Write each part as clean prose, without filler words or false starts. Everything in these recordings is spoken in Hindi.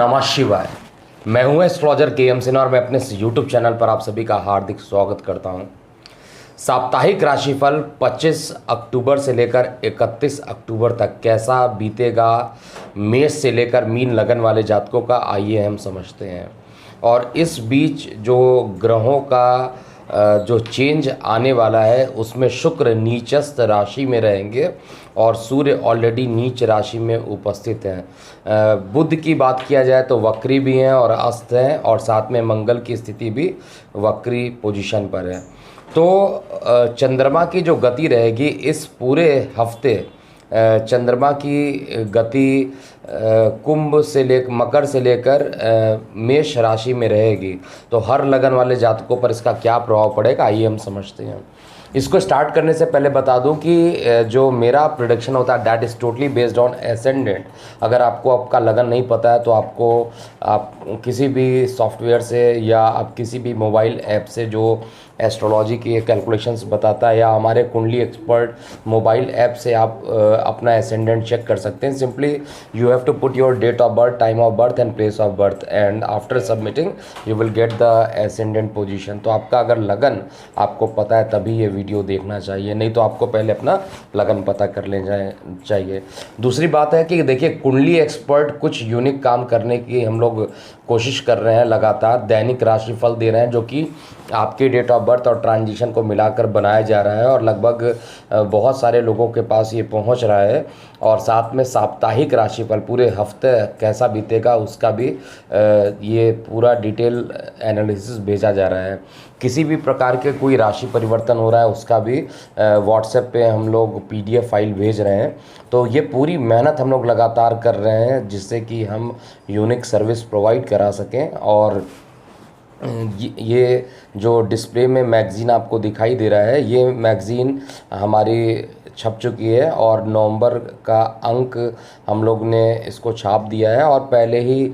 नमः शिवाय। मैं हूं एस्ट्रोलॉजर के.एम. सिन्हा और मैं अपने यूट्यूब चैनल पर आप सभी का हार्दिक स्वागत करता हूं। साप्ताहिक राशिफल 25 अक्टूबर से लेकर 31 अक्टूबर तक कैसा बीतेगा मेष से लेकर मीन लगन वाले जातकों का, आइए हम समझते हैं। और इस बीच जो ग्रहों का जो चेंज आने वाला है उसमें शुक्र नीचस्थ राशि में रहेंगे और सूर्य ऑलरेडी नीच राशि में उपस्थित हैं। बुध की बात किया जाए तो वक्री भी हैं और अस्त हैं, और साथ में मंगल की स्थिति भी वक्री पोजीशन पर है। तो चंद्रमा की जो गति रहेगी इस पूरे हफ्ते, चंद्रमा की गति कुंभ से लेकर मकर से लेकर मेष राशि में रहेगी। तो हर लगन वाले जातकों पर इसका क्या प्रभाव पड़ेगा, आइए हम समझते हैं। इसको स्टार्ट करने से पहले बता दूं कि जो मेरा प्रोडिक्शन होता है that is totally based on ascendant. अगर आपको आपका लगन नहीं पता है तो आप किसी भी सॉफ्टवेयर से या आप किसी भी मोबाइल ऐप से जो एस्ट्रोलॉजी की कैलकुलेशंस बताता है या हमारे कुंडली एक्सपर्ट मोबाइल ऐप से आप अपना एसेंडेंट चेक कर सकते हैं। Simply you have to put your date of birth, time of birth and place of birth, and after submitting you will get the ascendant position. तो आपका अगर लगन आपको पता है तभी ये वीडियो देखना चाहिए, नहीं तो आपको पहले अपना लगन पता कर लेना चाहिए। दूसरी बात है कि देखिए, कुंडली एक्सपर्ट कुछ यूनिक काम करने की हम लोग कोशिश कर रहे हैं। लगातार दैनिक राशिफल दे रहे हैं जो कि आपके डेट ऑफ बर्थ और ट्रांजिशन को मिलाकर बनाया जा रहा है, और लगभग बहुत सारे लोगों के पास ये पहुंच रहा है। और साथ में साप्ताहिक राशिफल पूरे हफ्ते कैसा बीतेगा उसका भी ये पूरा डिटेल एनालिसिस भेजा जा रहा है। किसी भी प्रकार के कोई राशि परिवर्तन हो रहा है उसका भी व्हाट्सएप पे हम लोग PDF फाइल भेज रहे हैं। तो ये पूरी मेहनत हम लोग लगातार कर रहे हैं जिससे कि हम यूनिक सर्विस प्रोवाइड करा सकें। और ये जो डिस्प्ले में मैगज़ीन आपको दिखाई दे रहा है, ये मैगज़ीन हमारी छप चुकी है और नवंबर का अंक हम लोग ने इसको छाप दिया है, और पहले ही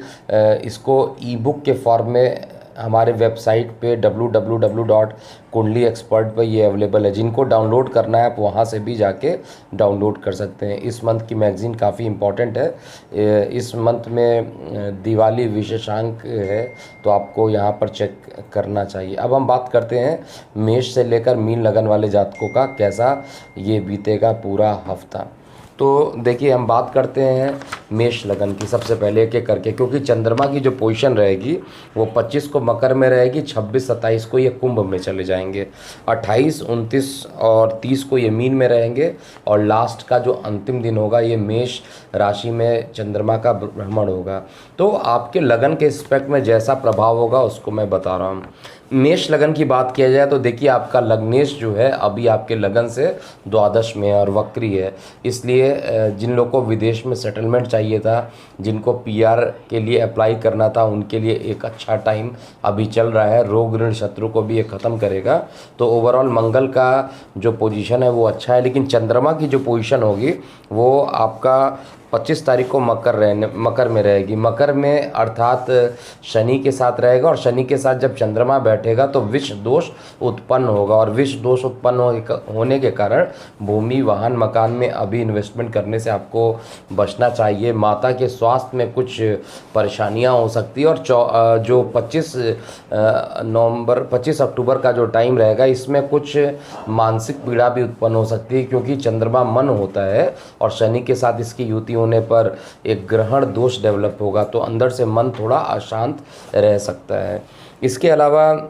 इसको ई-बुक के फॉर्म में हमारे वेबसाइट पे www.kundliexpert पे ये अवेलेबल है। जिनको डाउनलोड करना है आप वहाँ से भी जाके डाउनलोड कर सकते हैं। इस मंथ की मैगज़ीन काफ़ी इम्पॉर्टेंट है। इस मंथ में दिवाली विशेषांक है तो आपको यहाँ पर चेक करना चाहिए। अब हम बात करते हैं मेष से लेकर मीन लगन वाले जातकों का कैसा ये बीतेगा पूरा हफ्ता। तो देखिए, हम बात करते हैं मेष लगन की सबसे पहले एक एक करके, क्योंकि चंद्रमा की जो पोजीशन रहेगी वो 25 को मकर में रहेगी, 26-27 को ये कुंभ में चले जाएंगे, 28, 29 और 30 को ये मीन में रहेंगे, और लास्ट का जो अंतिम दिन होगा ये मेष राशि में चंद्रमा का भ्रमण होगा। तो आपके लगन के एस्पेक्ट में जैसा प्रभाव होगा उसको मैं बता रहा हूँ। मेष लगन की बात किया जाए तो देखिए, आपका लग्नेश जो है अभी आपके लगन से द्वादश में है और वक्री है। इसलिए जिन लोगों को विदेश में सेटलमेंट चाहिए था, जिनको PR के लिए अप्लाई करना था, उनके लिए एक अच्छा टाइम अभी चल रहा है। रोग ऋण शत्रु को भी ये ख़त्म करेगा। तो ओवरऑल मंगल का जो पोजीशन है वो अच्छा है, लेकिन चंद्रमा की जो पोजीशन होगी वो आपका 25 तारीख को मकर में रहेगी। मकर में अर्थात शनि के साथ रहेगा, और शनि के साथ जब चंद्रमा बैठेगा तो विष दोष उत्पन्न होगा, और विष दोष उत्पन्न होने के कारण भूमि वाहन मकान में अभी इन्वेस्टमेंट करने से आपको बचना चाहिए। माता के स्वास्थ्य में कुछ परेशानियां हो सकती है। और जो 25 अक्टूबर का जो टाइम रहेगा इसमें कुछ मानसिक पीड़ा भी उत्पन्न हो सकती है, क्योंकि चंद्रमा मन होता है और शनि के साथ इसकी युति होने पर एक ग्रहण दोष डेवलप होगा, तो अंदर से मन थोड़ा अशांत रह सकता है। इसके अलावा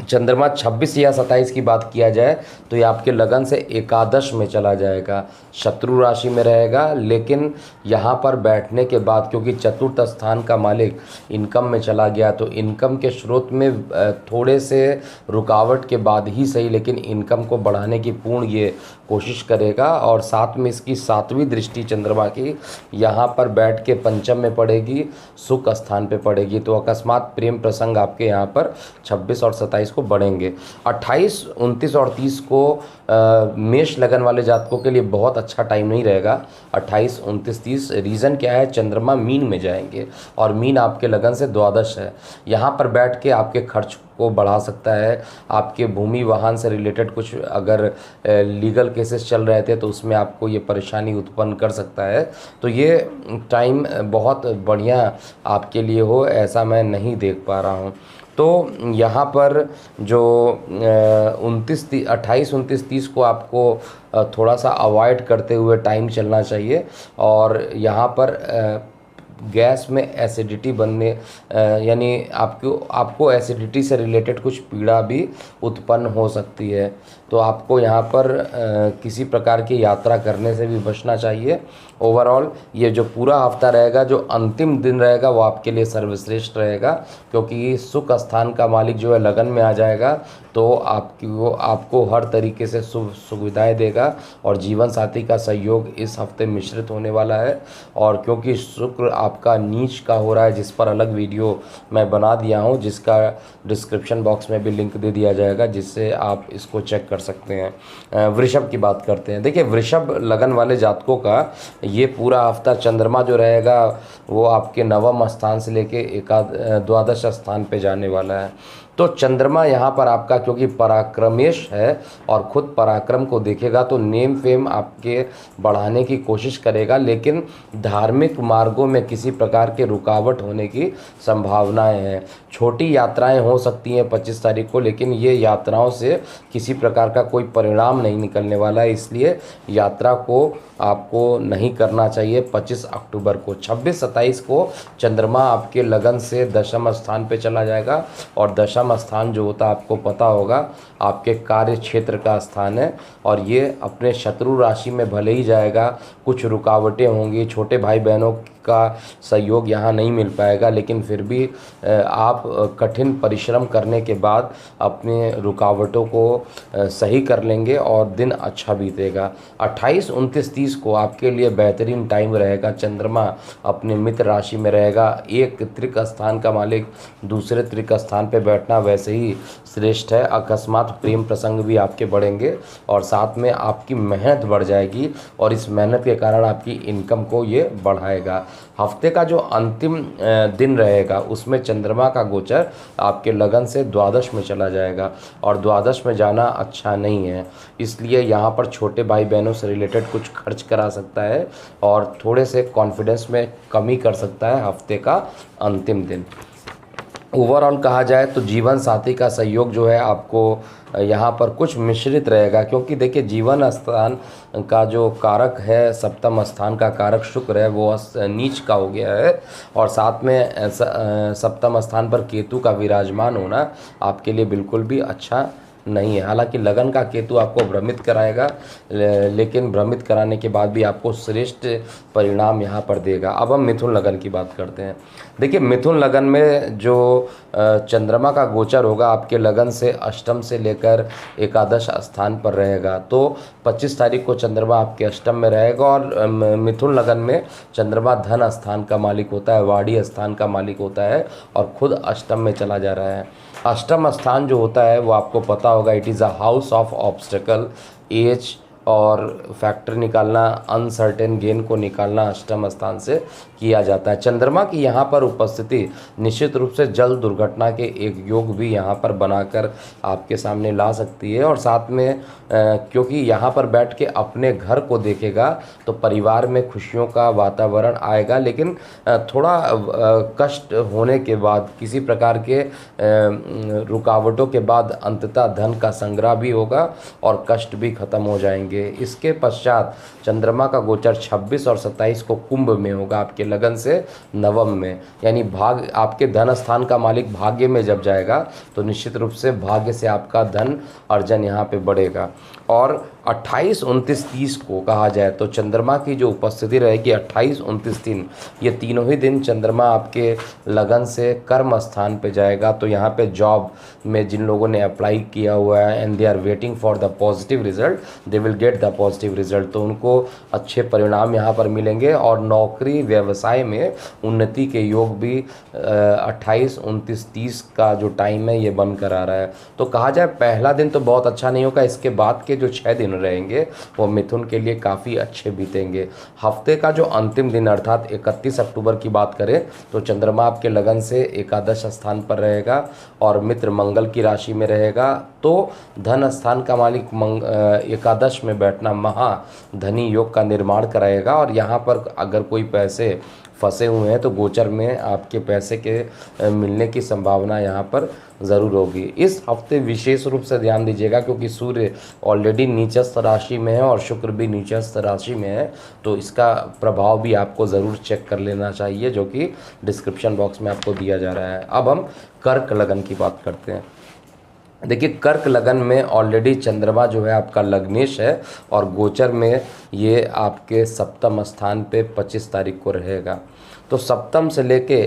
चंद्रमा 26 या 27 की बात किया जाए तो ये आपके लगन से एकादश में चला जाएगा, शत्रु राशि में रहेगा। लेकिन यहाँ पर बैठने के बाद, क्योंकि चतुर्थ स्थान का मालिक इनकम में चला गया, तो इनकम के स्रोत में थोड़े से रुकावट के बाद ही सही, लेकिन इनकम को बढ़ाने की पूर्ण ये कोशिश करेगा। और साथ में इसकी 7वीं दृष्टि चंद्रमा की यहाँ पर बैठ के पंचम में पड़ेगी, सुख स्थान पे पड़ेगी। तो अकस्मात प्रेम प्रसंग आपके यहाँ पर 26 और 27 27 को बढ़ेंगे। 28, 29 और 30 को मेष लगन वाले जातकों के लिए बहुत अच्छा टाइम नहीं रहेगा। 28, 29, 30 रीज़न क्या है, चंद्रमा मीन में जाएंगे और मीन आपके लगन से द्वादश है। यहाँ पर बैठ के आपके खर्च को बढ़ा सकता है। आपके भूमि वाहन से रिलेटेड कुछ अगर लीगल केसेस चल रहे थे तो उसमें आपको ये परेशानी उत्पन्न कर सकता है। तो ये टाइम बहुत बढ़िया आपके लिए हो ऐसा मैं नहीं देख पा रहा हूँ। तो यहाँ पर जो 28, 29, 30 को आपको थोड़ा सा अवॉइड करते हुए टाइम चलना चाहिए। और यहाँ पर गैस में एसिडिटी बनने यानी आपको एसिडिटी से रिलेटेड कुछ पीड़ा भी उत्पन्न हो सकती है। तो आपको यहाँ पर किसी प्रकार की यात्रा करने से भी बचना चाहिए। ओवरऑल ये जो पूरा हफ्ता रहेगा, जो अंतिम दिन रहेगा, वो आपके लिए सर्वश्रेष्ठ रहेगा, क्योंकि सुख स्थान का मालिक जो है लगन में आ जाएगा तो आपको हर तरीके से सुविधाएं देगा और जीवन साथी का सहयोग इस हफ्ते मिश्रित होने वाला है। और क्योंकि शुक्र आपका नीच का हो रहा है, जिस पर अलग वीडियो मैं बना दिया हूँ, जिसका डिस्क्रिप्शन बॉक्स में भी लिंक दे दिया जाएगा, जिससे आप इसको चेक कर सकते हैं। वृषभ की बात करते हैं। देखिए, वृषभ लगन वाले जातकों का ये पूरा हफ्ता चंद्रमा जो रहेगा वो आपके नवम स्थान से लेके द्वादश स्थान पे जाने वाला है। तो चंद्रमा यहाँ पर आपका क्योंकि पराक्रमेश है और ख़ुद पराक्रम को देखेगा तो नेम फेम आपके बढ़ाने की कोशिश करेगा, लेकिन धार्मिक मार्गों में किसी प्रकार के रुकावट होने की संभावनाएं हैं। छोटी यात्राएं हो सकती हैं 25 तारीख को, लेकिन ये यात्राओं से किसी प्रकार का कोई परिणाम नहीं निकलने वाला है, इसलिए यात्रा को आपको नहीं करना चाहिए 25 अक्टूबर को। 26, 27 को चंद्रमा आपके लगन से दशम स्थान पे चला जाएगा और दशम स्थान जो होता है आपको पता होगा आपके कार्य क्षेत्र का स्थान है और ये अपने शत्रु राशि में भले ही जाएगा, कुछ रुकावटें होंगी, छोटे भाई बहनों का सहयोग यहाँ नहीं मिल पाएगा, लेकिन फिर भी आप कठिन परिश्रम करने के बाद अपने रुकावटों को सही कर लेंगे और दिन अच्छा बीतेगा। 28, 29, 30 को आपके लिए बेहतरीन टाइम रहेगा। चंद्रमा अपने मित्र राशि में रहेगा। एक त्रिक स्थान का मालिक दूसरे त्रिक स्थान पे बैठना वैसे ही श्रेष्ठ है। अकस्मात प्रेम प्रसंग भी आपके बढ़ेंगे और साथ में आपकी मेहनत बढ़ जाएगी और इस मेहनत के कारण आपकी इनकम को ये बढ़ाएगा। हफ्ते का जो अंतिम दिन रहेगा उसमें चंद्रमा का गोचर आपके लगन से द्वादश में चला जाएगा और द्वादश में जाना अच्छा नहीं है, इसलिए यहाँ पर छोटे भाई बहनों से रिलेटेड कुछ खर्च करा सकता है और थोड़े से कॉन्फिडेंस में कमी कर सकता है हफ्ते का अंतिम दिन। ओवरऑल कहा जाए तो जीवन साथी का सहयोग जो है आपको यहाँ पर कुछ मिश्रित रहेगा, क्योंकि देखिए जीवन स्थान का जो कारक है, सप्तम स्थान का कारक शुक्र है, वो नीच का हो गया है और साथ में सप्तम स्थान पर केतु का विराजमान होना आपके लिए बिल्कुल भी अच्छा नहीं है। हालांकि लगन का केतु आपको भ्रमित कराएगा, लेकिन भ्रमित कराने के बाद भी आपको श्रेष्ठ परिणाम यहाँ पर देगा। अब हम मिथुन लगन की बात करते हैं। देखिए, मिथुन लगन में जो चंद्रमा का गोचर होगा आपके लगन से अष्टम से लेकर एकादश स्थान पर रहेगा। तो 25 तारीख को चंद्रमा आपके अष्टम में रहेगा और मिथुन लगन में चंद्रमा धन स्थान का मालिक होता है, वाणी स्थान का मालिक होता है और खुद अष्टम में चला जा रहा है। अष्टम स्थान जो होता है वो आपको पता होगा, it is a house of obstacle, as और फैक्टर निकालना, अनसर्टेन गेन को निकालना अष्टम स्थान से किया जाता है। चंद्रमा की यहाँ पर उपस्थिति निश्चित रूप से जल दुर्घटना के एक योग भी यहाँ पर बनाकर आपके सामने ला सकती है और साथ में क्योंकि यहाँ पर बैठ के अपने घर को देखेगा तो परिवार में खुशियों का वातावरण आएगा, लेकिन थोड़ा कष्ट होने के बाद, किसी प्रकार के रुकावटों के बाद अंततः धन का संग्रह भी होगा और कष्ट भी खत्म हो जाएंगे। इसके पश्चात चंद्रमा का गोचर 26 और 27 को कुंभ में होगा आपके लगन से नवम में, यानी भाग आपके धन स्थान का मालिक भाग्य में जब जाएगा तो निश्चित रूप से भाग्य से आपका धन अर्जन यहाँ पे बढ़ेगा। और 28, 29, 30 को कहा जाए तो चंद्रमा की जो उपस्थिति रहेगी 28, 29, 3 ये तीनों ही दिन चंद्रमा आपके लगन से कर्म स्थान पे जाएगा। तो यहाँ पे जॉब में जिन लोगों ने अप्लाई किया हुआ है and they are waiting for the positive result, they will get get the positive result, तो उनको अच्छे परिणाम यहाँ पर मिलेंगे। और नौकरी व्यवसाय में उन्नति के योग भी 28, 29, 30 का जो टाइम है ये बन कर आ रहा है। तो कहा जाए पहला दिन तो बहुत अच्छा नहीं होगा, इसके बाद के जो 6 दिन रहेंगे वो मिथुन के लिए काफ़ी अच्छे बीतेंगे। हफ्ते का जो अंतिम दिन अर्थात 31 अक्टूबर की बात करें तो चंद्रमा आपके लगन से एकादश स्थान पर रहेगा और मित्र मंगल की राशि में रहेगा। तो धन स्थान का मालिक एकादश में बैठना महाधनी योग का निर्माण कराएगा। और यहाँ पर अगर कोई पैसे फंसे हुए हैं तो गोचर में आपके पैसे के मिलने की संभावना यहाँ पर ज़रूर होगी। इस हफ्ते विशेष रूप से ध्यान दीजिएगा क्योंकि सूर्य ऑलरेडी नीचस्थ राशि में है और शुक्र भी नीचस्थ राशि में है, तो इसका प्रभाव भी आपको ज़रूर चेक कर लेना चाहिए, जो कि डिस्क्रिप्शन बॉक्स में आपको दिया जा रहा है। अब हम कर्क लगन की बात करते हैं। देखिए, कर्क लगन में ऑलरेडी चंद्रमा जो है आपका लग्नेश है और गोचर में ये आपके सप्तम स्थान पे 25 तारीख को रहेगा। तो सप्तम से लेके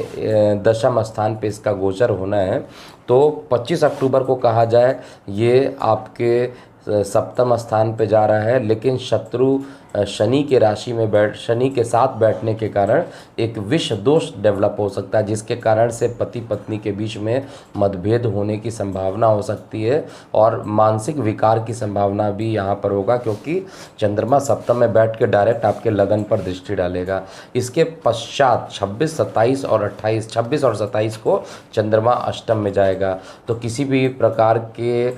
दशम स्थान पे इसका गोचर होना है। तो 25 अक्टूबर को कहा जाए ये आपके सप्तम स्थान पे जा रहा है, लेकिन शत्रु शनि के राशि में शनि के साथ बैठने के कारण एक विष दोष डेवलप हो सकता है, जिसके कारण से पति पत्नी के बीच में मतभेद होने की संभावना हो सकती है और मानसिक विकार की संभावना भी यहाँ पर होगा, क्योंकि चंद्रमा सप्तम में बैठ के डायरेक्ट आपके लगन पर दृष्टि डालेगा। इसके पश्चात 26, 27 और 28, 26 और 27 को चंद्रमा अष्टम में जाएगा। तो किसी भी प्रकार के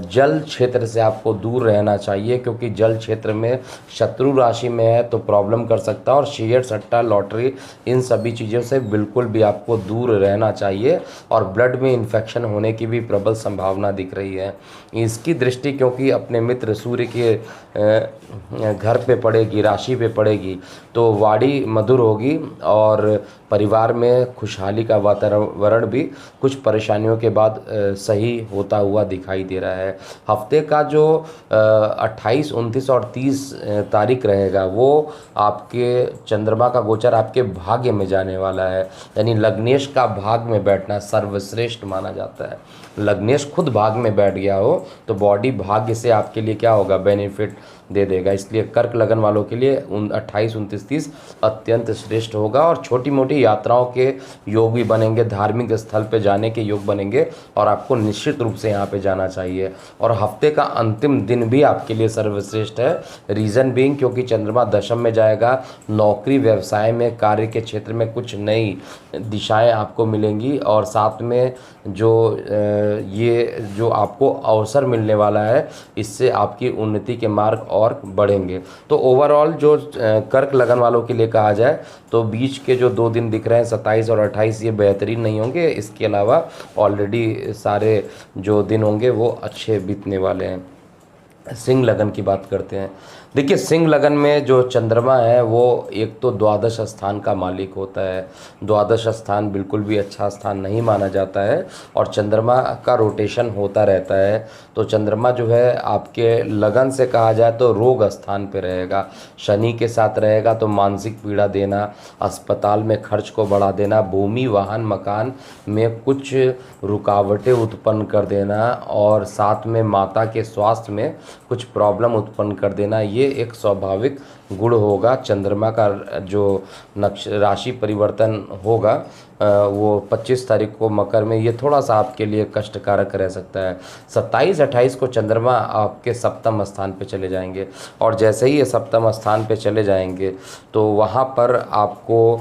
जल क्षेत्र से आपको दूर रहना चाहिए, क्योंकि जल क्षेत्र में शत्रु राशि में है तो प्रॉब्लम कर सकता है। और शेयर सट्टा लॉटरी इन सभी चीज़ों से बिल्कुल भी आपको दूर रहना चाहिए। और ब्लड में इन्फेक्शन होने की भी प्रबल संभावना दिख रही है। इसकी दृष्टि क्योंकि अपने मित्र सूर्य के घर पे पड़ेगी, राशि पे पड़ेगी, तो वाणी मधुर होगी और परिवार में खुशहाली का वातावरण भी कुछ परेशानियों के बाद सही होता हुआ दिखाई दे रहा है। हफ्ते का जो 28, 29 और 30 तारीख रहेगा वो आपके चंद्रमा का गोचर आपके भाग्य में जाने वाला है। यानी लग्नेश का भाग में बैठना सर्वश्रेष्ठ माना जाता है। लग्नेश खुद भाग में बैठ गया हो तो बॉडी भाग्य से आपके लिए क्या होगा, बेनिफिट दे देगा। इसलिए कर्क लगन वालों के लिए 28, 29, 30 अत्यंत श्रेष्ठ होगा। और छोटी मोटी यात्राओं के योग भी बनेंगे, धार्मिक स्थल पे जाने के योग बनेंगे और आपको निश्चित रूप से यहाँ पे जाना चाहिए। और हफ्ते का अंतिम दिन भी आपके लिए सर्वश्रेष्ठ है। रीज़न बीइंग क्योंकि चंद्रमा दशम में जाएगा, नौकरी व्यवसाय में कार्य के क्षेत्र में कुछ नई दिशाएं आपको मिलेंगी और साथ में ये जो आपको अवसर मिलने वाला है इससे आपकी उन्नति के मार्ग और बढ़ेंगे। तो ओवरऑल जो कर्क लगन वालों के लिए कहा जाए तो बीच के जो 2 दिन दिख रहे हैं 27 और 28 ये बेहतरीन नहीं होंगे। इसके अलावा ऑलरेडी सारे जो दिन होंगे वो अच्छे बीतने वाले हैं। सिंह लगन की बात करते हैं। देखिए, सिंह लगन में जो चंद्रमा है वो एक तो द्वादश स्थान का मालिक होता है। द्वादश स्थान बिल्कुल भी अच्छा स्थान नहीं माना जाता है और चंद्रमा का रोटेशन होता रहता है। तो चंद्रमा जो है आपके लगन से कहा जाए तो रोग स्थान पे रहेगा, शनि के साथ रहेगा तो मानसिक पीड़ा देना, अस्पताल में खर्च को बढ़ा देना, भूमि वाहन मकान में कुछ रुकावटें उत्पन्न कर देना और साथ में माता के स्वास्थ्य में कुछ प्रॉब्लम उत्पन्न कर देना, ये एक स्वाभाविक गुण होगा। चंद्रमा का जो राशि परिवर्तन होगा वो 25 तारीख को मकर में, ये थोड़ा सा आपके लिए कष्टकारक रह सकता है। 27, 28 को चंद्रमा आपके सप्तम स्थान पे चले जाएंगे और जैसे ही ये सप्तम स्थान पे चले जाएंगे तो वहाँ पर आपको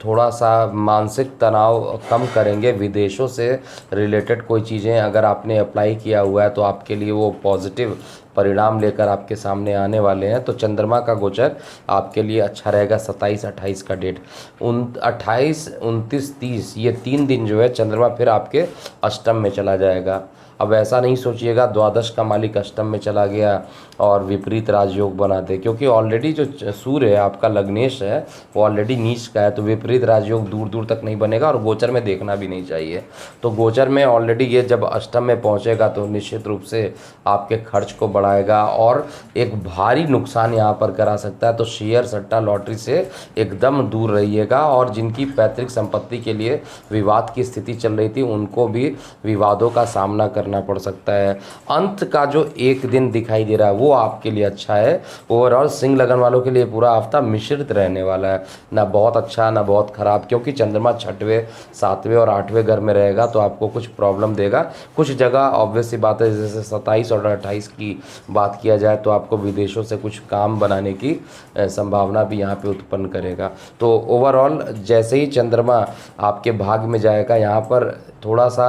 थोड़ा सा मानसिक तनाव कम करेंगे। विदेशों से रिलेटेड कोई चीज़ें अगर आपने अप्लाई किया हुआ है तो आपके लिए वो पॉजिटिव परिणाम लेकर आपके सामने आने वाले हैं। तो चंद्रमा का गोचर आपके लिए अच्छा रहेगा। 27, 28 का डेट, 28, 29, 30 ये 3 दिन जो है चंद्रमा फिर आपके अष्टम में चला जाएगा। अब ऐसा नहीं सोचिएगा द्वादश का मालिक अष्टम में चला गया और विपरीत राजयोग बना दे, क्योंकि ऑलरेडी जो सूर्य है आपका लग्नेश है वो ऑलरेडी नीच का है, तो विपरीत राजयोग दूर दूर तक नहीं बनेगा और गोचर में देखना भी नहीं चाहिए। तो गोचर में ऑलरेडी ये जब अष्टम में पहुंचेगा तो निश्चित रूप से आपके खर्च को बढ़ा बढ़ाएगा और एक भारी नुकसान यहाँ पर करा सकता है। तो शेयर सट्टा लॉटरी से एकदम दूर रहिएगा। और जिनकी पैतृक संपत्ति के लिए विवाद की स्थिति चल रही थी उनको भी विवादों का सामना करना पड़ सकता है। अंत का जो एक दिन दिखाई दे रहा है वो आपके लिए अच्छा है। ओवरऑल सिंह लगन वालों के लिए पूरा हफ्ता मिश्रित रहने वाला है, ना बहुत अच्छा ना बहुत ख़राब, क्योंकि चंद्रमा 6वें 7वें और 8वें घर में रहेगा तो आपको कुछ प्रॉब्लम देगा। कुछ जगह ऑब्वियस सी बात है, जैसे 27 और 28 की बात किया जाए तो आपको विदेशों से कुछ काम बनाने की संभावना भी यहाँ पे उत्पन्न करेगा। तो ओवरऑल जैसे ही चंद्रमा आपके भाग में जाएगा यहाँ पर थोड़ा सा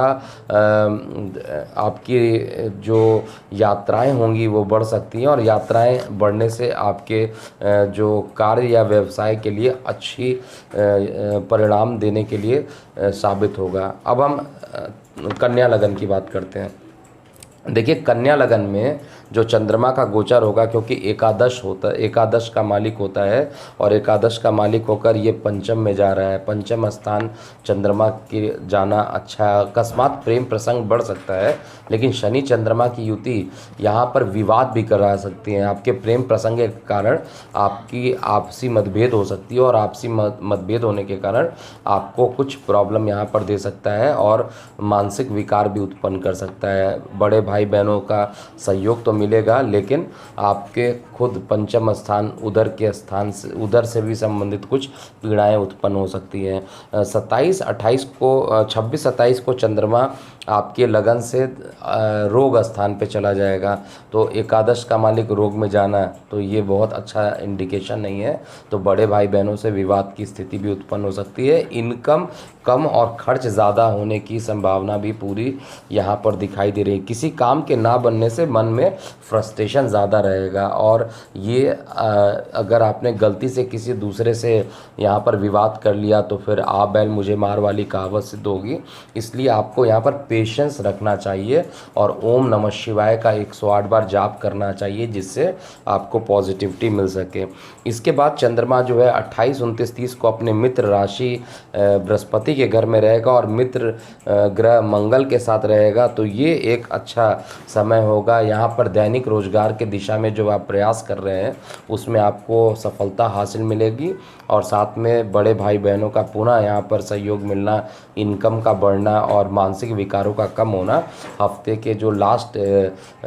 आपकी जो यात्राएं होंगी वो बढ़ सकती हैं, और यात्राएं बढ़ने से आपके जो कार्य या व्यवसाय के लिए अच्छी परिणाम देने के लिए साबित होगा। अब हम कन्या लगन की बात करते हैं। देखिए, कन्या लगन में जो चंद्रमा का गोचर होगा, क्योंकि एकादश होता है, एकादश का मालिक होता है और एकादश का मालिक होकर ये पंचम में जा रहा है। पंचम स्थान चंद्रमा के जाना अच्छा है। अकस्मात प्रेम प्रसंग बढ़ सकता है, लेकिन शनि चंद्रमा की युति यहाँ पर विवाद भी करा सकती है। आपके प्रेम प्रसंग के कारण आपकी आपसी मतभेद हो सकती है, और आपसी मतभेद होने के कारण आपको कुछ प्रॉब्लम यहाँ पर दे सकता है और मानसिक विकार भी उत्पन्न कर सकता है। बड़े भाई बहनों का सहयोग तो मिलेगा, लेकिन आपके खुद पंचम स्थान उदर के स्थान से, उदर से भी संबंधित कुछ पीड़ाएं उत्पन्न हो सकती हैं। 26-28 को चंद्रमा आपके लगन से रोग स्थान पे चला जाएगा। तो एकादश का मालिक रोग में जाना, तो ये बहुत अच्छा इंडिकेशन नहीं है। तो बड़े भाई बहनों से विवाद की स्थिति भी उत्पन्न हो सकती है। इनकम कम और खर्च ज़्यादा होने की संभावना भी पूरी यहाँ पर दिखाई दे रही है। किसी काम के ना बनने से मन में फ्रस्ट्रेशन ज़्यादा रहेगा, और ये अगर आपने गलती से किसी दूसरे से यहाँ पर विवाद कर लिया तो फिर आ बैल मुझे मार वाली कहावत सिद्ध होगी। इसलिए आपको यहाँ पर पेशेंस रखना चाहिए और ओम नमः शिवाय का 108 बार जाप करना चाहिए, जिससे आपको पॉजिटिविटी मिल सके। इसके बाद चंद्रमा जो है 28, 29, 30 को अपने मित्र राशि बृहस्पति के घर में रहेगा और मित्र ग्रह मंगल के साथ रहेगा। तो ये एक अच्छा समय होगा। यहाँ पर दैनिक रोजगार के दिशा में जो आप प्रयास कर रहे हैं उसमें आपको सफलता हासिल मिलेगी, और साथ में बड़े भाई बहनों का पुनः यहाँ पर सहयोग मिलना, इनकम का बढ़ना और मानसिक विकारों का कम होना, हफ्ते के जो लास्ट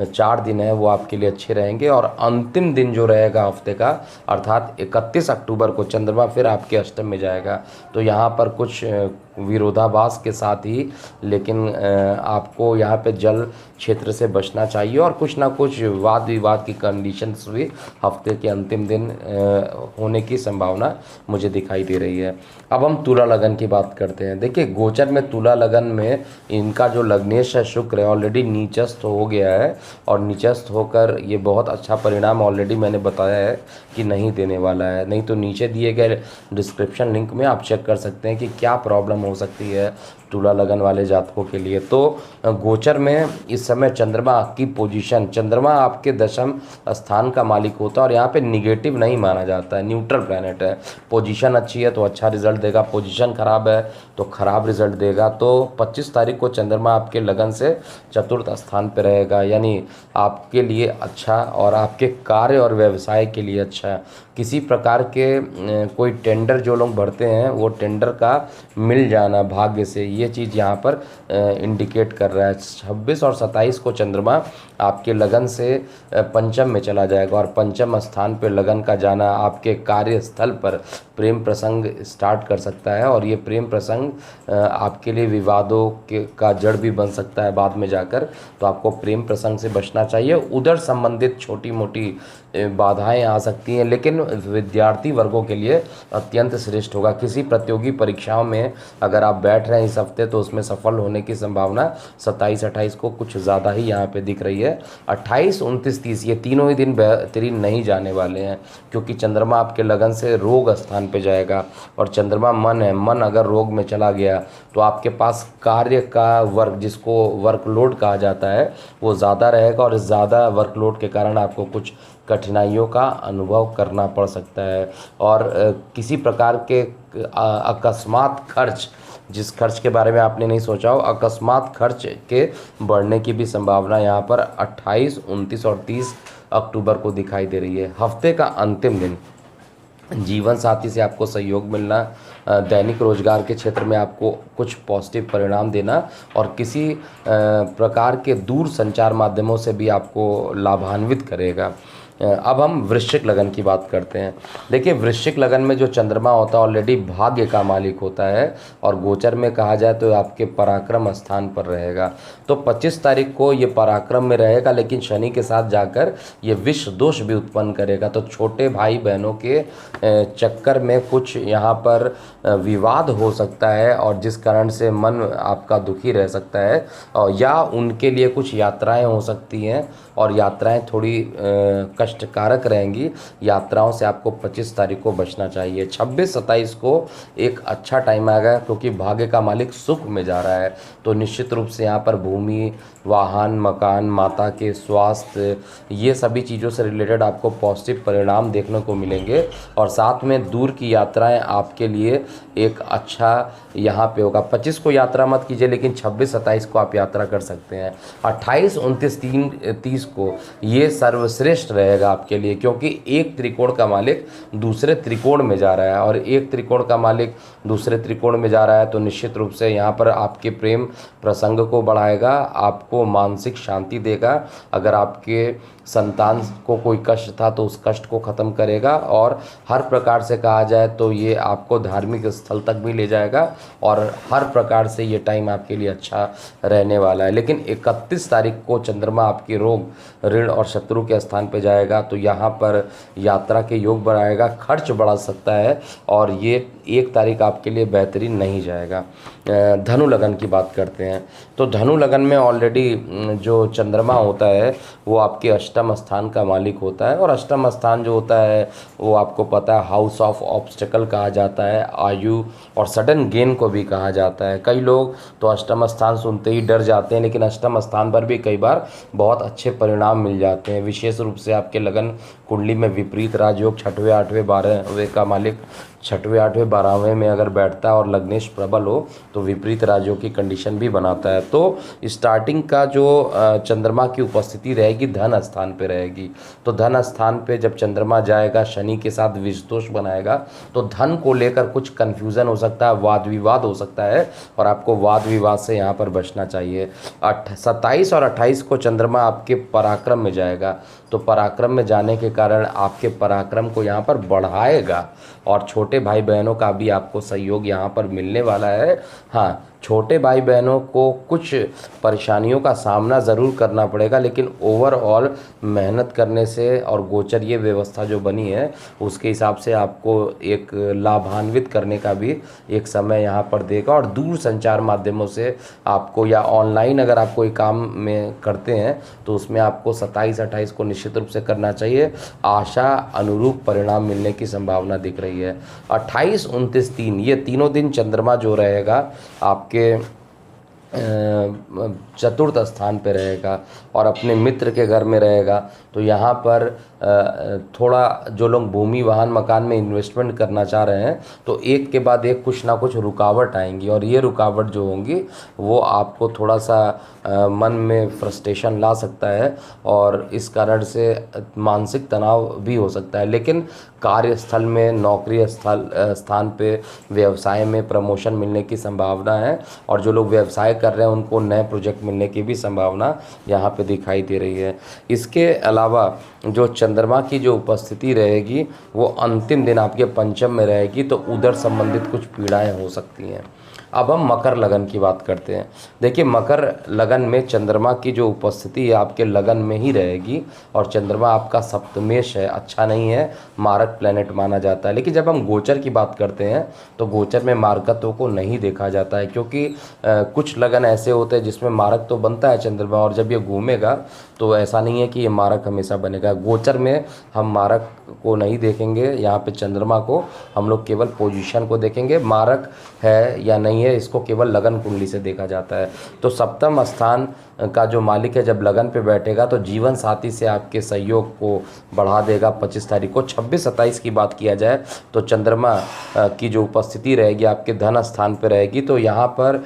4 दिन है वो आपके लिए अच्छे रहेंगे। और अंतिम दिन जो रहेगा हफ्ते का, अर्थात 31 अक्टूबर को चंद्रमा फिर आपके अष्टम में जाएगा। तो यहाँ पर कुछ विरोधाभास के साथ ही, लेकिन आपको यहाँ पे जल क्षेत्र से बचना चाहिए, और कुछ ना कुछ वाद विवाद की कंडीशंस भी हफ्ते के अंतिम दिन होने की संभावना मुझे दिखाई दे रही है। अब हम तुला लगन की बात करते हैं। देखिए, गोचर में तुला लगन में इनका जो लग्नेश है शुक्र है ऑलरेडी नीचस्थ हो गया है, और नीचस्थ होकर ये बहुत अच्छा परिणाम ऑलरेडी मैंने बताया है कि नहीं देने वाला है। नहीं तो नीचे दिए गए डिस्क्रिप्शन लिंक में आप चेक कर सकते हैं कि क्या प्रॉब्लम हो सकती है तुला लगन वाले जातकों के लिए। तो गोचर में इस समय चंद्रमा की पोजीशन, चंद्रमा आपके दशम स्थान का मालिक होता है और यहाँ पे निगेटिव नहीं माना जाता है, न्यूट्रल प्लैनेट है। पोजीशन अच्छी है तो अच्छा रिजल्ट देगा, पोजीशन खराब है तो खराब रिजल्ट देगा। तो 25 तारीख को चंद्रमा आपके लगन से चतुर्थ स्थान पर रहेगा, यानी आपके लिए अच्छा और आपके कार्य और व्यवसाय के लिए अच्छा। किसी प्रकार के कोई टेंडर जो लोग भरते हैं वो टेंडर का मिल जाना भाग्य से, ये चीज़ यहाँ पर इंडिकेट कर रहा है। 26 और 27 को चंद्रमा आपके लगन से पंचम में चला जाएगा, और पंचम स्थान पर लगन का जाना आपके कार्यस्थल पर प्रेम प्रसंग स्टार्ट कर सकता है, और ये प्रेम प्रसंग आपके लिए विवादों का जड़ भी बन सकता है बाद में जाकर। तो आपको प्रेम प्रसंग से बचना चाहिए। उधर संबंधित छोटी मोटी बाधाएं आ सकती हैं, लेकिन विद्यार्थी वर्गों के लिए अत्यंत श्रेष्ठ होगा। किसी प्रतियोगी परीक्षाओं में अगर आप बैठ रहे हैं इस हफ्ते तो उसमें सफल होने की संभावना 27-28 को कुछ ज़्यादा ही यहाँ पे दिख रही है। 28, 29, 30 ये तीनों ही दिन बेहतरीन नहीं जाने वाले हैं, क्योंकि चंद्रमा आपके लगन से रोग स्थान पे जाएगा, और चंद्रमा मन है। मन अगर रोग में चला गया तो आपके पास कार्य का वर्क, जिसको वर्कलोड कहा जाता है, वो ज़्यादा रहेगा, और ज़्यादा वर्कलोड के कारण आपको कुछ कठिनाइयों का अनुभव करना पड़ सकता है। और किसी प्रकार के अकस्मात खर्च जिस खर्च के बारे में आपने नहीं सोचा हो, अकस्मात खर्च के बढ़ने की भी संभावना यहाँ पर 28, 29 और 30 अक्टूबर को दिखाई दे रही है। हफ्ते का अंतिम दिन, जीवन साथी से आपको सहयोग मिलना, दैनिक रोजगार के क्षेत्र में आपको कुछ पॉजिटिव परिणाम देना और किसी प्रकार के दूर संचार माध्यमों से भी आपको लाभान्वित करेगा। अब हम वृश्चिक लगन की बात करते हैं। देखिए, वृश्चिक लगन में जो चंद्रमा होता है ऑलरेडी भाग्य का मालिक होता है और गोचर में कहा जाए तो आपके पराक्रम स्थान पर रहेगा। तो 25 तारीख को ये पराक्रम में रहेगा, लेकिन शनि के साथ जाकर ये विष दोष भी उत्पन्न करेगा। तो छोटे भाई बहनों के चक्कर में कुछ यहाँ पर विवाद हो सकता है और जिस कारण से मन आपका दुखी रह सकता है, और या उनके लिए कुछ यात्राएं हो सकती हैं और यात्राएं थोड़ी कष्टकारक रहेंगी। यात्राओं से आपको 25 तारीख को बचना चाहिए। 26-27 को एक अच्छा टाइम आएगा क्योंकि भाग्य का मालिक सुख में जा रहा है। तो निश्चित रूप से यहाँ पर भूमि, वाहन, मकान, माता के स्वास्थ्य, ये सभी चीज़ों से रिलेटेड आपको पॉजिटिव परिणाम देखने को मिलेंगे और साथ में दूर की यात्राएं आपके लिए एक अच्छा यहाँ पे होगा। 25 को यात्रा मत कीजिए, लेकिन 26-27 को आप यात्रा कर सकते हैं। 28, 29, 30 को ये सर्वश्रेष्ठ रहेगा आपके लिए, क्योंकि एक त्रिकोण का मालिक दूसरे त्रिकोण में जा रहा है और एक त्रिकोण का मालिक दूसरे त्रिकोण में जा रहा है। तो निश्चित रूप से यहाँ पर आपके प्रेम प्रसंग को बढ़ाएगा, आपको मानसिक शांति देगा। अगर आपके संतान को कोई कष्ट था तो उस कष्ट को ख़त्म करेगा और हर प्रकार से कहा जाए तो ये आपको धार्मिक स्थल तक भी ले जाएगा और हर प्रकार से ये टाइम आपके लिए अच्छा रहने वाला है। लेकिन 31 तारीख को चंद्रमा आपके रोग, ऋण और शत्रु के स्थान पे जाएगा, तो यहाँ पर यात्रा के योग बढ़ाएगा, खर्च बढ़ा सकता है और ये 1 तारीख आपके लिए बेहतरीन नहीं जाएगा। धनु लगन की बात करते हैं तो धनु लगन में ऑलरेडी जो चंद्रमा होता है वो आपके अष्टम स्थान का मालिक होता है और अष्टम स्थान जो होता है वो आपको पता है हाउस ऑफ ऑब्स्टेकल कहा जाता है, आयु और सडन गेन को भी कहा जाता है। कई लोग तो अष्टम स्थान सुनते ही डर जाते हैं, लेकिन अष्टम स्थान पर भी कई बार बहुत अच्छे परिणाम मिल जाते हैं। विशेष रूप से आपके लगन कुंडली में विपरीत राजयोग 6वें, 8वें, 12वें का मालिक 6वें, 8वें, 12वें में अगर बैठता है और लग्नेश प्रबल हो तो विपरीत राजयोग की कंडीशन भी बनाता है। तो स्टार्टिंग का जो चंद्रमा की उपस्थिति रहेगी धन स्थान पे रहेगी। तो धन स्थान पे जब चंद्रमा जाएगा, शनि के साथ विषदोष बनाएगा, तो धन को लेकर कुछ कन्फ्यूज़न हो सकता है, वाद विवाद हो सकता है और आपको वाद विवाद से यहाँ पर बचना चाहिए। 27 और 28 को चंद्रमा आपके पराक्रम में जाएगा, तो पराक्रम में जाने के कारण आपके पराक्रम को यहाँ पर बढ़ाएगा और छोटे भाई बहनों का भी आपको सहयोग यहाँ पर मिलने वाला है। हाँ, छोटे भाई बहनों को कुछ परेशानियों का सामना ज़रूर करना पड़ेगा, लेकिन ओवरऑल मेहनत करने से और गोचरीय व्यवस्था जो बनी है उसके हिसाब से आपको एक लाभान्वित करने का भी एक समय यहाँ पर देगा। और दूर संचार माध्यमों से आपको या ऑनलाइन अगर आप कोई काम में करते हैं तो उसमें आपको 27-28 को निश्चित रूप से करना चाहिए। आशा अनुरूप परिणाम मिलने की संभावना दिख रही है। 28, 29, 3 ये तीनों दिन चंद्रमा जो रहेगा आपके चतुर्थ स्थान पे रहेगा और अपने मित्र के घर में रहेगा। तो यहाँ पर थोड़ा जो लोग भूमि, वाहन, मकान में इन्वेस्टमेंट करना चाह रहे हैं तो एक के बाद एक कुछ ना कुछ रुकावट आएंगी और ये रुकावट जो होंगी वो आपको थोड़ा सा मन में फ्रस्ट्रेशन ला सकता है और इस कारण से मानसिक तनाव भी हो सकता है। लेकिन कार्यस्थल में, नौकरी स्थान पे, व्यवसाय में प्रमोशन मिलने की संभावना है और जो लोग व्यवसाय कर रहे हैं उनको नए प्रोजेक्ट मिलने की भी संभावना यहाँ पे दिखाई दे रही है। इसके अलावा जो चंद्रमा की जो उपस्थिति रहेगी वो अंतिम दिन आपके पंचम में रहेगी, तो उधर संबंधित कुछ पीड़ाएं हो सकती हैं। अब हम मकर लगन की बात करते हैं। देखिए, मकर लगन में चंद्रमा की जो उपस्थिति है आपके लगन में ही रहेगी और चंद्रमा आपका सप्तमेश है, अच्छा नहीं है, मारक प्लैनेट माना जाता है। लेकिन जब हम गोचर की बात करते हैं तो गोचर में मारकत्व को नहीं देखा जाता है, क्योंकि कुछ लगन ऐसे होते हैं जिसमें मारक तो बनता है चंद्रमा और जब ये घूमेगा तो ऐसा नहीं है कि ये मारक हमेशा बनेगा। गोचर में हम मारक को नहीं देखेंगे, यहाँ पे चंद्रमा को हम लोग केवल पोजीशन को देखेंगे। मारक है या नहीं है इसको केवल लगन कुंडली से देखा जाता है। तो सप्तम स्थान का जो मालिक है जब लगन पे बैठेगा तो जीवन साथी से आपके सहयोग को बढ़ा देगा 25 तारीख को। 26-27 की बात किया जाए तो चंद्रमा की जो उपस्थिति रहेगी आपके धन स्थान पे रहेगी, तो यहाँ पर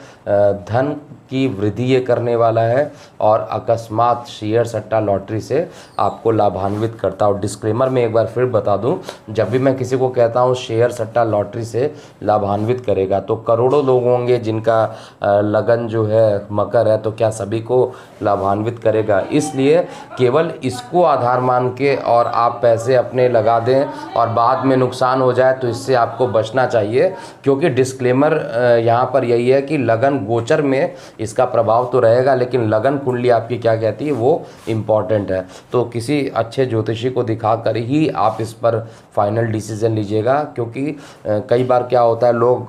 धन की वृद्धि ये करने वाला है और अकस्मात शेयर सट्टा लॉटरी से आपको लाभान्वित करता हूँ। डिस्क्लेमर में एक बार फिर बता दूँ, जब भी मैं किसी को कहता हूँ शेयर सट्टा लॉटरी से लाभान्वित करेगा तो करोड़ों लोग होंगे जिनका लगन जो है मकर है, तो क्या सभी को लाभान्वित करेगा? इसलिए केवल इसको आधार मान के और आप पैसे अपने लगा दें और बाद में नुकसान हो जाए तो इससे आपको बचना चाहिए, क्योंकि डिस्क्लेमर यहाँ पर यही है कि लगन गोचर में इसका प्रभाव तो रहेगा लेकिन लगन कुंडली आपकी क्या कहती है वो इम्पॉर्टेंट है। तो किसी अच्छे ज्योतिषी को दिखा कर ही आप इस पर फाइनल डिसीजन लीजिएगा, क्योंकि कई बार क्या होता है लोग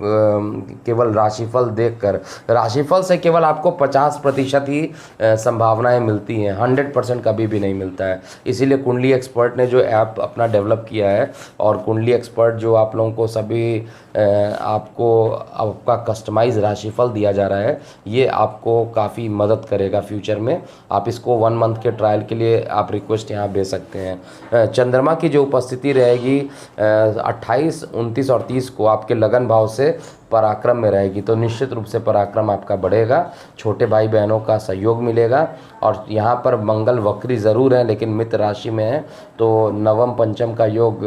केवल राशिफल देखकर, राशिफल से केवल आपको 50% ही संभावनाएं मिलती हैं, 100% कभी भी नहीं मिलता है। इसीलिए कुंडली एक्सपर्ट ने जो ऐप अपना डेवलप किया है और कुंडली एक्सपर्ट जो आप लोगों को सभी आपको आपका कस्टमाइज राशिफल दिया जा रहा है, ये आपको काफ़ी मदद करेगा फ्यूचर में। आप इसको 1 मंथ के ट्रायल के लिए आप रिक्वेस्ट यहाँ भेज सकते हैं। चंद्रमा की जो उपस्थिति रहेगी 28, 29 और 30 को आपके लगन भाव से पराक्रम में रहेगी, तो निश्चित रूप से पराक्रम आपका बढ़ेगा, छोटे भाई बहनों का सहयोग मिलेगा। और यहाँ पर मंगल वक्री ज़रूर है लेकिन मित्र राशि में है, तो नवम पंचम का योग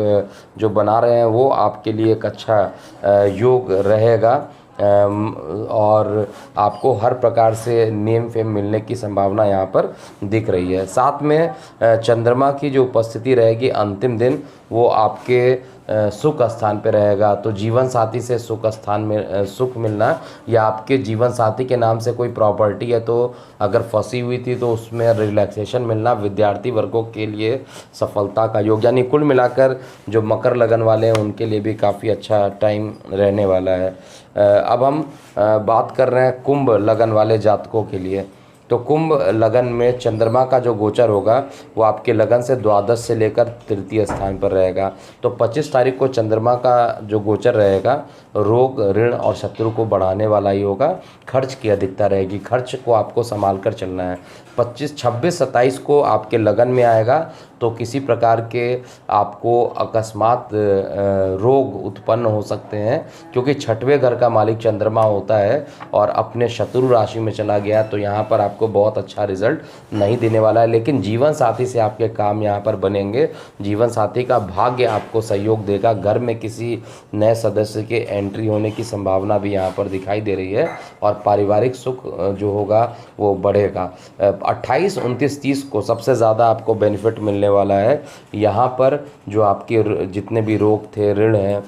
जो बना रहे हैं वो आपके लिए एक अच्छा योग रहेगा और आपको हर प्रकार से नेम फेम मिलने की संभावना यहाँ पर दिख रही है। साथ में चंद्रमा की जो उपस्थिति रहेगी अंतिम दिन वो आपके सुख स्थान पे रहेगा, तो जीवन साथी से सुख स्थान में सुख मिलना या आपके जीवन साथी के नाम से कोई प्रॉपर्टी है तो अगर फंसी हुई थी तो उसमें रिलैक्सेशन मिलना, विद्यार्थी वर्गों के लिए सफलता का योग, यानी कुल मिलाकर जो मकर लगन वाले हैं उनके लिए भी काफ़ी अच्छा टाइम रहने वाला है। अब हम बात कर रहे हैं कुंभ लगन वाले जातकों के लिए। तो कुंभ लगन में चंद्रमा का जो गोचर होगा वो आपके लगन से द्वादश से लेकर तृतीय स्थान पर रहेगा। तो 25 तारीख को चंद्रमा का जो गोचर रहेगा रोग, ऋण और शत्रु को बढ़ाने वाला ही होगा। खर्च की अधिकता रहेगी, खर्च को आपको संभाल कर चलना है। 25, 26, 27 को आपके लगन में आएगा तो किसी प्रकार के आपको अकस्मात रोग उत्पन्न हो सकते हैं, क्योंकि 6वें घर का मालिक चंद्रमा होता है और अपने शत्रु राशि में चला गया, तो यहाँ पर आपको बहुत अच्छा रिजल्ट नहीं देने वाला है। लेकिन जीवन साथी से आपके काम यहाँ पर बनेंगे, जीवन साथी का भाग्य आपको सहयोग देगा, घर में किसी नए सदस्य के एंट्री होने की संभावना भी यहाँ पर दिखाई दे रही है और पारिवारिक सुख जो होगा वो बढ़ेगा। 28, 29, 30 को सबसे ज़्यादा आपको बेनिफिट मिलने वाला है। यहाँ पर जो आपके जितने भी रोग थे, ऋण हैं,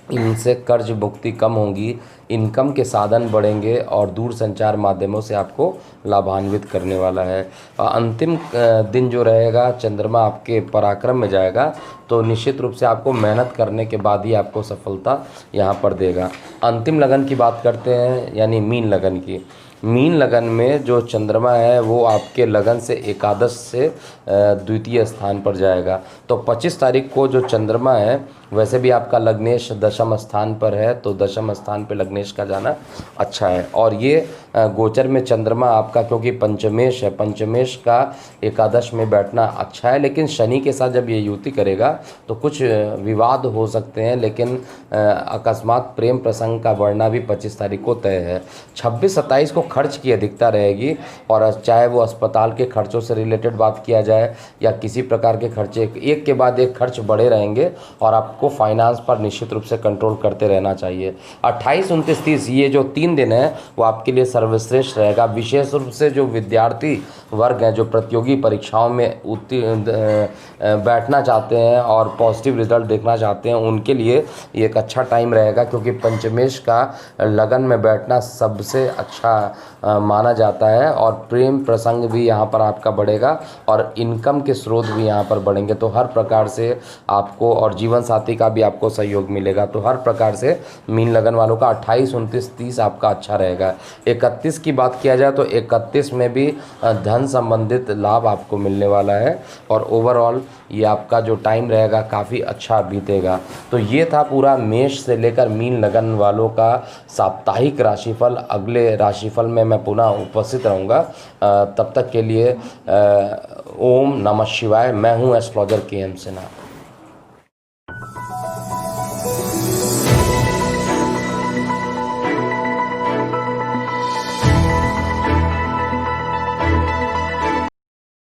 इनसे कर्ज मुक्ति कम होगी, इनकम के साधन बढ़ेंगे और दूर संचार माध्यमों से आपको लाभान्वित करने वाला है। अंतिम दिन जो रहेगा चंद्रमा आपके पराक्रम में जाएगा, तो निश्चित रूप से आपको मेहनत करने के बाद ही आपको सफलता यहाँ पर देगा। अंतिम लगन की बात करते हैं, यानी मीन लगन की। मीन लगन में जो चंद्रमा है वो आपके लगन से एकादश से द्वितीय स्थान पर जाएगा। तो 25 तारीख को जो चंद्रमा है, वैसे भी आपका लग्नेश दशम स्थान पर है, तो दशम स्थान पर लग्नेश का जाना अच्छा है। और ये गोचर में चंद्रमा आपका क्योंकि पंचमेश है, पंचमेश का एकादश में बैठना अच्छा है, लेकिन शनि के साथ जब ये युति करेगा तो कुछ विवाद हो सकते हैं, लेकिन अकस्मात प्रेम प्रसंग का बढ़ना भी 25 तारीख को तय है। 26, 27 को खर्च की अधिकता रहेगी, और चाहे वो अस्पताल के खर्चों से रिलेटेड बात किया जाए या किसी प्रकार के खर्चे, एक के बाद एक खर्च बढ़े रहेंगे और आपको फाइनेंस पर निश्चित रूप से कंट्रोल करते रहना चाहिए। 28, 29, 30 ये जो 3 दिन है वो आपके लिए सर्वश्रेष्ठ रहेगा। विशेष रूप से जो विद्यार्थी वर्ग हैं, जो प्रतियोगी परीक्षाओं में बैठना चाहते हैं और पॉजिटिव रिजल्ट देखना चाहते हैं, उनके लिए ये एक अच्छा टाइम रहेगा, क्योंकि पंचमेश का लगन में बैठना सबसे अच्छा माना जाता है और प्रेम प्रसंग भी यहाँ पर आपका बढ़ेगा और इनकम के स्रोत भी यहाँ पर बढ़ेंगे। तो हर प्रकार से आपको और जीवन साथी पार्टी का भी आपको सहयोग मिलेगा। तो हर प्रकार से मीन लगन वालों का 28, 29, 30 आपका अच्छा रहेगा। 31 की बात किया जाए तो 31 में भी धन संबंधित लाभ आपको मिलने वाला है और ओवरऑल ये आपका जो टाइम रहेगा काफ़ी अच्छा बीतेगा। तो ये था पूरा मेष से लेकर मीन लगन वालों का साप्ताहिक राशिफल। अगले राशिफल में मैं पुनः उपस्थित रहूँगा। तब तक के लिए ओम नमः शिवाय। मैं हूँ एस्ट्रोलॉजर के एम सिन्हा।